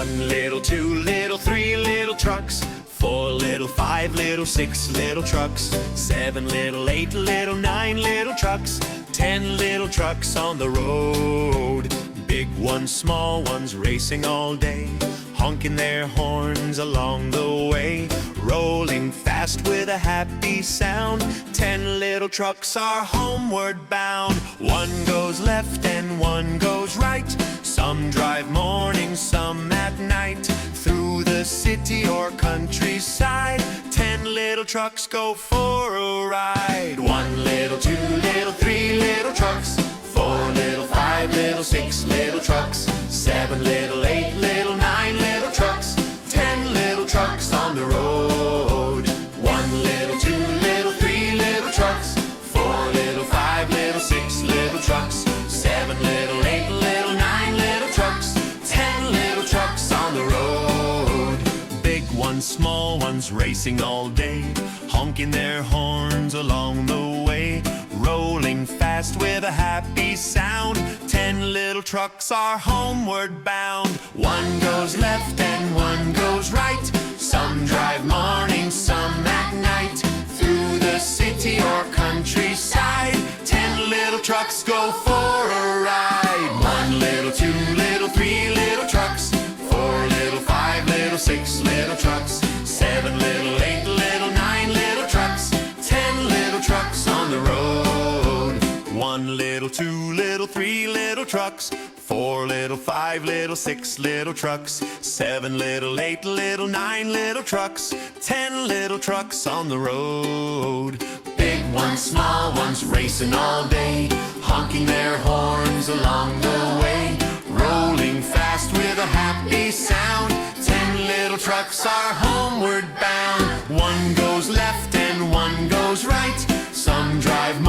One little, two little, three little trucks, four little, five little, six little trucks, seven little, eight little, nine little trucks, 10 little trucks on the road. Big ones, small ones, racing all day, honking their horns along the way, rolling fast with a happy sound. 10 little trucks are homeward bound. One goes left and one goes right, some drive morning, some at night, through the city or countryside. 10 little trucks go for a ride. One little, two little, three little trucks, four little, five little, six little trucks, seven little, eight little, nine little trucks, 10 little trucks on the road. One little, two little, three little trucks, four little, five little, six little trucks, seven little, eight little, nine little trucks, 10 little trucks on the road. Big ones, small ones, racing all day, honking their horns along the way, rolling fast with a happy sound. 10 little trucks are homeward bound. One goes left and one goes right, some drive morning, some at night, through the city or countryside. 10 little trucks go for a ride. One little, two little, three little trucks, four little, five little, six little trucks, seven little, eight little, nine little trucks, 10 little trucks on the road. One little, two little, three little trucks, four little, five little, six little trucks, seven little, eight little, nine little trucks, 10 little trucks on the road. Big ones, small ones, racing all day, honking their horns along the way, rolling fast with a happy sound. 10 little trucks are homeward bound. One goes left and one goes right, some drive